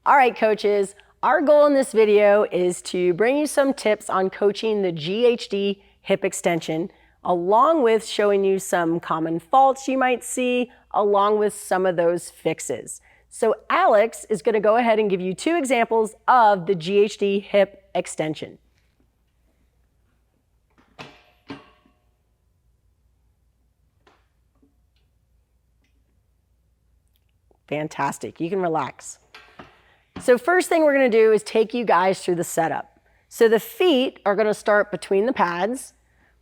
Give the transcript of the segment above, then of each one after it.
All right, coaches, our goal in this video is to bring you some tips on coaching the GHD hip extension, along with showing you some common faults you might see, along with some of those fixes. So Alex is going to go ahead and give you 2 examples of the GHD hip extension. Fantastic. You can relax. So first thing we're going to do is take you guys through the setup. So the feet are going to start between the pads.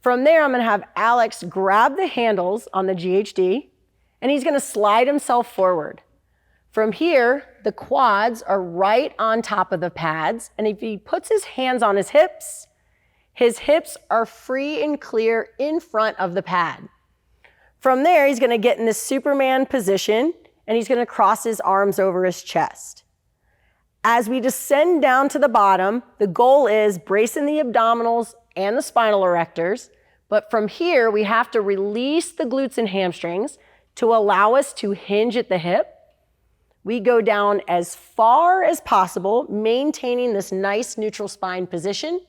From there, I'm going to have Alex grab the handles on the GHD, and he's going to slide himself forward. From here, the quads are right on top of the pads, and if he puts his hands on his hips are free and clear in front of the pad. From there, he's going to get in this Superman position, and he's going to cross his arms over his chest. As we descend down to the bottom, the goal is bracing the abdominals and the spinal erectors, but from here, we have to release the glutes and hamstrings to allow us to hinge at the hip. We go down as far as possible, maintaining this nice neutral spine position.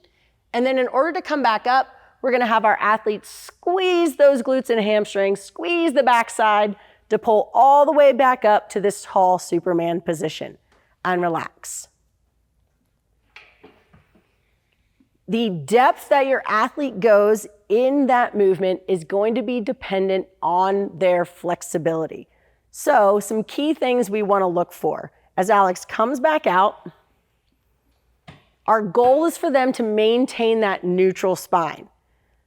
And then in order to come back up, we're gonna have our athletes squeeze those glutes and hamstrings, squeeze the backside to pull all the way back up to this tall Superman position and relax. The depth that your athlete goes in that movement is going to be dependent on their flexibility. So some key things we want to look for. As Alex comes back out, our goal is for them to maintain that neutral spine.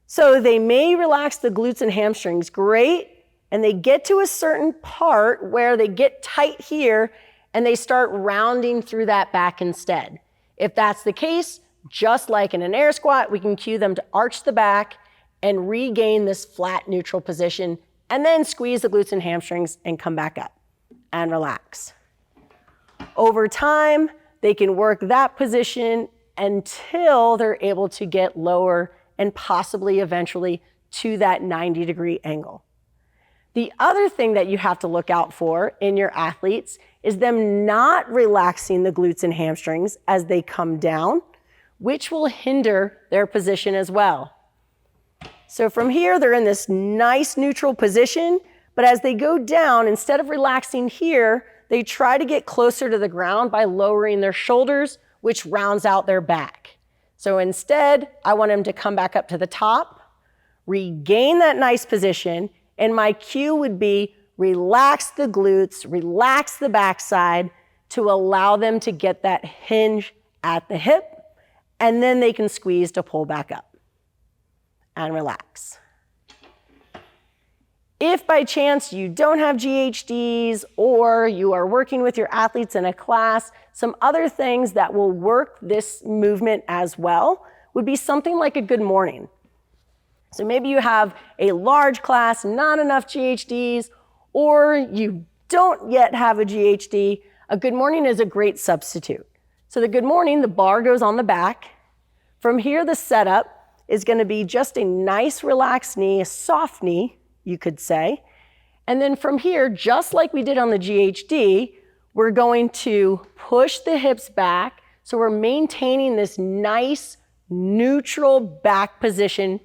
So they may relax the glutes and hamstrings, great, and they get to a certain part where they get tight here and they start rounding through that back instead. If that's the case, just like in an air squat, we can cue them to arch the back and regain this flat neutral position, and then squeeze the glutes and hamstrings and come back up and relax. Over time, they can work that position until they're able to get lower and possibly eventually to that 90-degree angle. The other thing that you have to look out for in your athletes is them not relaxing the glutes and hamstrings as they come down, which will hinder their position as well. So from here, they're in this nice neutral position, but as they go down, instead of relaxing here, they try to get closer to the ground by lowering their shoulders, which rounds out their back. So instead, I want them to come back up to the top, regain that nice position, and my cue would be relax the glutes, relax the backside to allow them to get that hinge at the hip, and then they can squeeze to pull back up and relax. If by chance you don't have GHDs or you are working with your athletes in a class, some other things that will work this movement as well would be something like a good morning. So maybe you have a large class, not enough GHDs, or you don't yet have a GHD. A good morning is a great substitute. So the good morning, the bar goes on the back. From here, the setup is going to be just a nice relaxed knee, a soft knee, you could say. And then from here, just like we did on the GHD, we're going to push the hips back. So we're maintaining this nice neutral back position.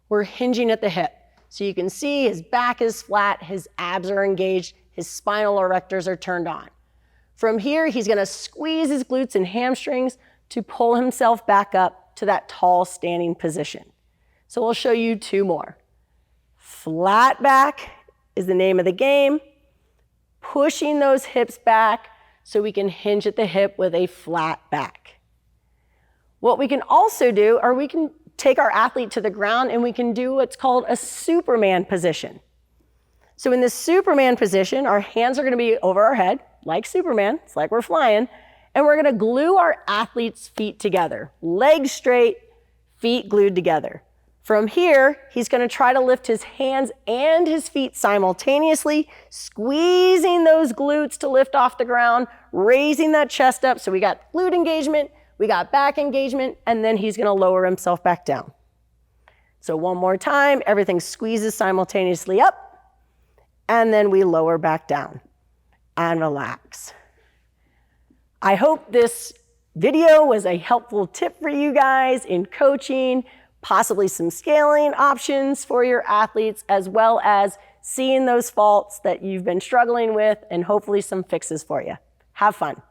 We're hinging at the hip. So you can see his back is flat, his abs are engaged, his spinal erectors are turned on. From here, he's going to squeeze his glutes and hamstrings to pull himself back up to that tall standing position. So we'll show you 2 more. Flat back is the name of the game. Pushing those hips back so we can hinge at the hip with a flat back. What we can also do, or we can take our athlete to the ground and we can do what's called a Superman position. So in this Superman position, our hands are going to be over our head, like Superman, it's like we're flying, and we're going to glue our athlete's feet together, legs straight, feet glued together. From here, he's going to try to lift his hands and his feet simultaneously, squeezing those glutes to lift off the ground, raising that chest up. So we got glute engagement, we got back engagement, and then he's going to lower himself back down. So one more time, everything squeezes simultaneously up, and then we lower back down and relax. I hope this video was a helpful tip for you guys in coaching, possibly some scaling options for your athletes, as well as seeing those faults that you've been struggling with and hopefully some fixes for you. Have fun.